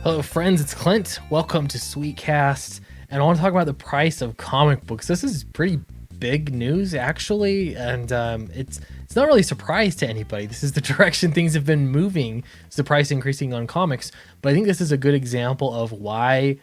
Hello, friends. It's Clint. Welcome to Sweetcast, and I want to talk about the price of comic books. This is pretty big news, actually, and it's not really a surprise to anybody. This is the direction things have been moving. It's the price increasing on comics, but I think this is a good example of why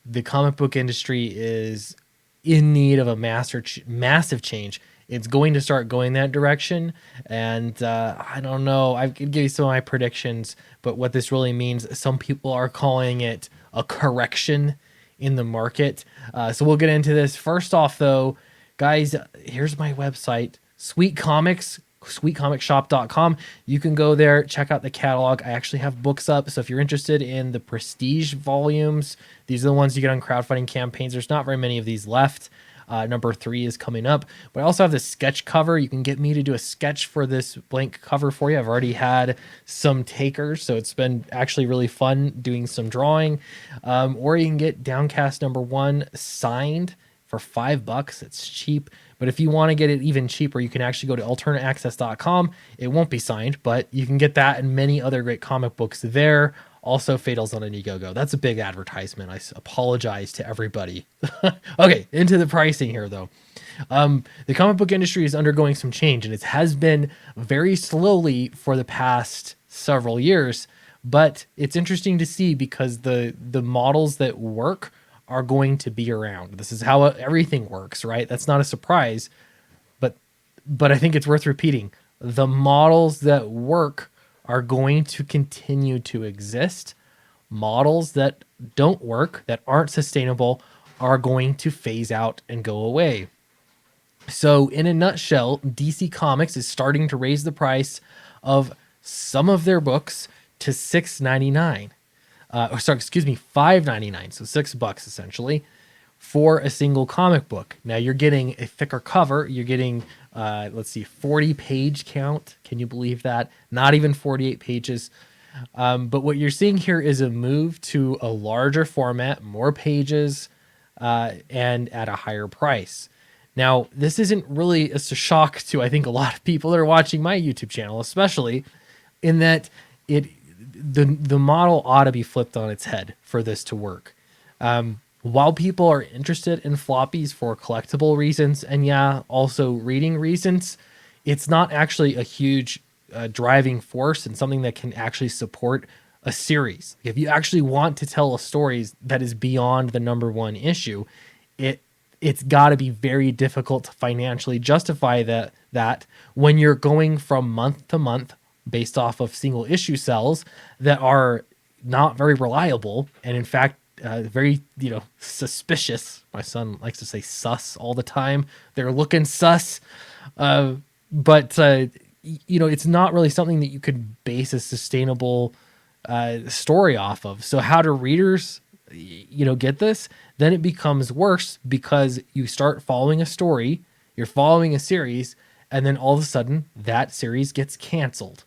the comic book industry is in need of a massive change. It's going to start going that direction, and I don't know. I could give you some of my predictions, but what this really means, some people are calling it a correction in the market. So we'll get into this. First off, though, guys, here's my website, Sweet Comics, sweetcomicshop.com. You can go there, check out the catalog. I actually have books up, so if you're interested in the prestige volumes, these are the ones you get on crowdfunding campaigns. There's not very many of these left. Number 3 is coming up, but I also have this sketch cover. You can get me to do a sketch for this blank cover for you. I've already had some takers, so it's been actually really fun doing some drawing. Or you can get Downcast #1 signed for $5. It's cheap. But if you want to get it even cheaper, you can actually go to alternateaccess.com. It won't be signed, but you can get that and many other great comic books there. Also, Fatal's on Indiegogo. That's a big advertisement. I apologize to everybody. Okay, into the pricing here, though. The comic book industry is undergoing some change, and it has been very slowly for the past several years. But it's interesting to see because the models that work are going to be around. This is how everything works, right? That's not a surprise, but I think it's worth repeating. The models that work are going to continue to exist. Models that don't work, that aren't sustainable, are going to phase out and go away. So in a nutshell, DC Comics is starting to raise the price of some of their books to $6.99. $5.99, so $6 essentially for a single comic book. Now you're getting a thicker cover. You're getting, 40 page count. Can you believe that? Not even 48 pages. But what you're seeing here is a move to a larger format, more pages, and at a higher price. Now, this isn't really a shock to, I think, a lot of people that are watching my YouTube channel, especially in that the model ought to be flipped on its head for this to work. While people are interested in floppies for collectible reasons and also reading reasons, it's not actually a huge driving force and something that can actually support a series. If you actually want to tell a story that is beyond the #1 issue, it's got to be very difficult to financially justify that when you're going from month to month based off of single issue sales that are not very reliable and in fact very suspicious. My son likes to say sus all the time. They're looking sus, but it's not really something that you could base a sustainable story off of. So how do readers get this? Then it becomes worse because you start following a story, you're following a series, and then all of a sudden that series gets canceled.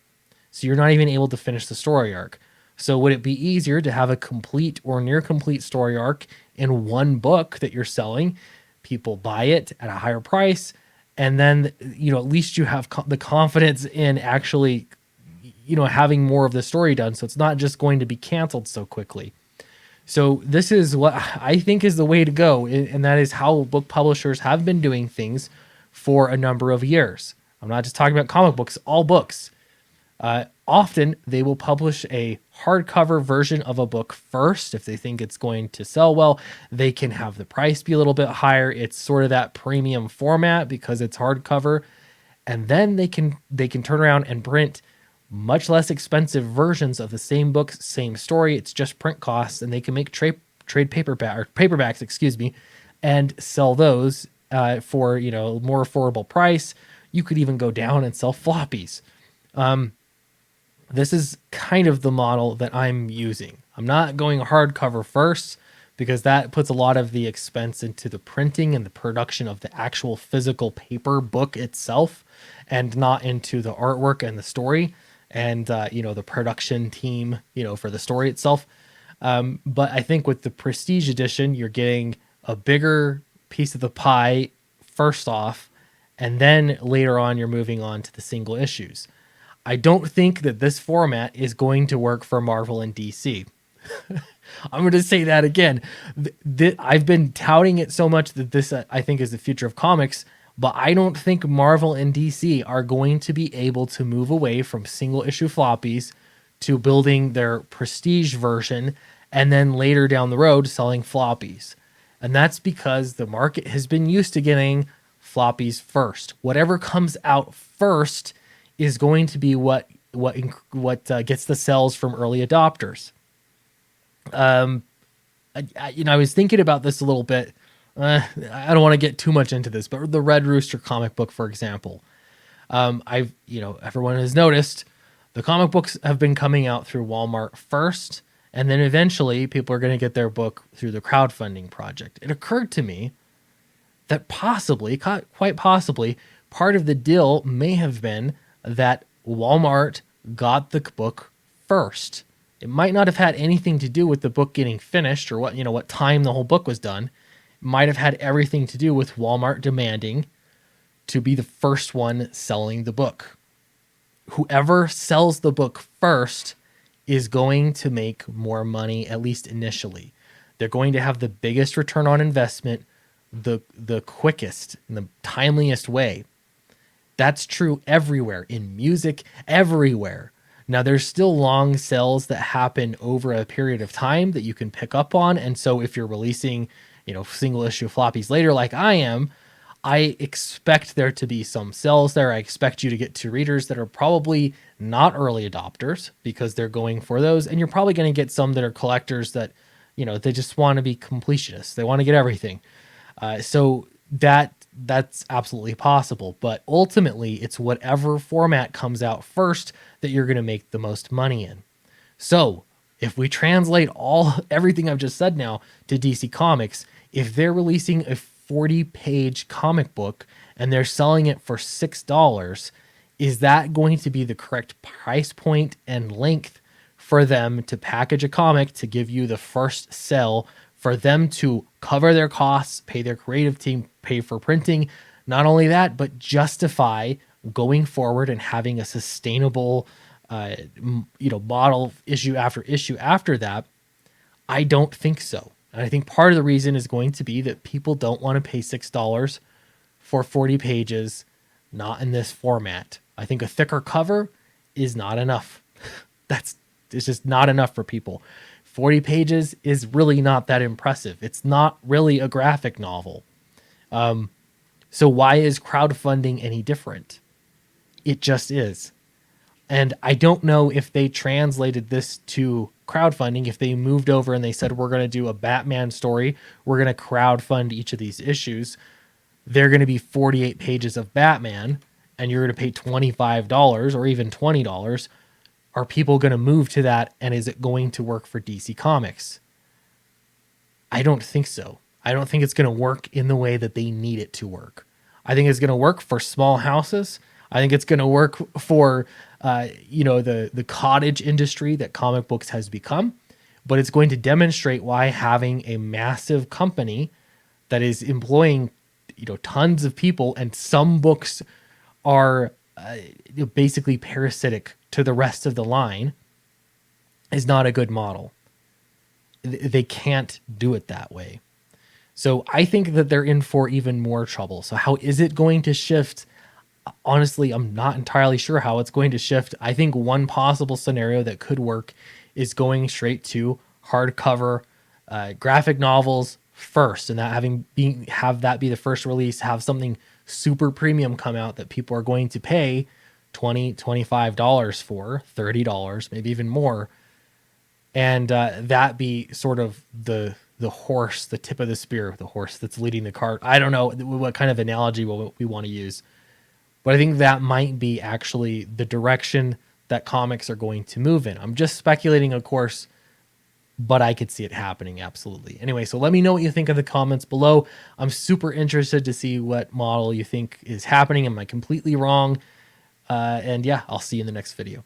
So you're not even able to finish the story arc. So would it be easier to have a complete or near complete story arc in one book that you're selling? People buy it at a higher price, and then at least you have the confidence in actually having more of the story done, so it's not just going to be canceled so quickly. So this is what I think is the way to go, and that is how book publishers have been doing things for a number of years. I'm not just talking about comic books, all books. Often they will publish a hardcover version of a book first. If they think it's going to sell well, they can have the price be a little bit higher. It's sort of that premium format because it's hardcover. And then they can turn around and print much less expensive versions of the same book, same story. It's just print costs, and they can make trade paperbacks, and sell those for more affordable price. You could even go down and sell floppies. This is kind of the model that I'm using. I'm not going hardcover first because that puts a lot of the expense into the printing and the production of the actual physical paper book itself, and not into the artwork and the story and the production team for the story itself. But I think with the Prestige edition, you're getting a bigger piece of the pie first off, and then later on you're moving on to the single issues. I don't think that this format is going to work for Marvel and DC. I'm going to say that again. I've been touting it so much that this, I think, is the future of comics, but I don't think Marvel and DC are going to be able to move away from single issue floppies to building their prestige version and then later down the road selling floppies. And that's because the market has been used to getting floppies first. Whatever comes out first is going to be what gets the sales from early adopters. I was thinking about this a little bit. I don't want to get too much into this, but the Red Rooster comic book, for example, everyone has noticed the comic books have been coming out through Walmart first, and then eventually people are going to get their book through the crowdfunding project. It occurred to me that possibly, quite possibly, part of the deal may have been that Walmart got the book first. It might not have had anything to do with the book getting finished or what time the whole book was done. It might have had everything to do with Walmart demanding to be the first one selling the book. Whoever sells the book first is going to make more money, at least initially. They're going to have the biggest return on investment, the quickest and the timeliest way. That's true everywhere, in music, everywhere. Now, there's still long sales that happen over a period of time that you can pick up on. And so if you're releasing, single issue floppies later, like I am, I expect there to be some sales there. I expect you to get to readers that are probably not early adopters because they're going for those. And you're probably going to get some that are collectors that, they just want to be completionists. They want to get everything. So that's absolutely possible. But ultimately, it's whatever format comes out first that you're going to make the most money in. So if we translate everything I've just said now to DC Comics, if they're releasing a 40-page comic book and they're selling it for $6, is that going to be the correct price point and length for them to package a comic to give you the first sell, for them to cover their costs, pay their creative team, pay for printing? Not only that, but justify going forward and having a sustainable model issue after that? I don't think so. And I think part of the reason is going to be that people don't want to pay $6 for 40 pages, not in this format. I think a thicker cover is not enough. It's just not enough for people. 40 pages is really not that impressive. It's not really a graphic novel. So why is crowdfunding any different? It just is. And I don't know if they translated this to crowdfunding, if they moved over and they said, we're going to do a Batman story, we're going to crowdfund each of these issues. They're going to be 48 pages of Batman, and you're going to pay $25 or even $20. Are people going to move to that? And is it going to work for DC Comics? I don't think so. I don't think it's going to work in the way that they need it to work. I think it's going to work for small houses. I think it's going to work for, the cottage industry that comic books has become, but it's going to demonstrate why having a massive company that is employing, tons of people, and some books are basically parasitic to the rest of the line, is not a good model. They can't do it that way. So I think that they're in for even more trouble. So how is it going to shift? Honestly, I'm not entirely sure how it's going to shift. I think one possible scenario that could work is going straight to hardcover graphic novels first, and that have that be the first release, have something super premium come out that people are going to pay $20, $25 for, $30, maybe even more. And that be sort of the horse, the tip of the spear, the horse that's leading the cart. I don't know what kind of analogy we want to use, but I think that might be actually the direction that comics are going to move in. I'm just speculating, of course, but I could see it happening. Absolutely. Anyway, so let me know what you think in the comments below. I'm super interested to see what model you think is happening. Am I completely wrong? And yeah, I'll see you in the next video.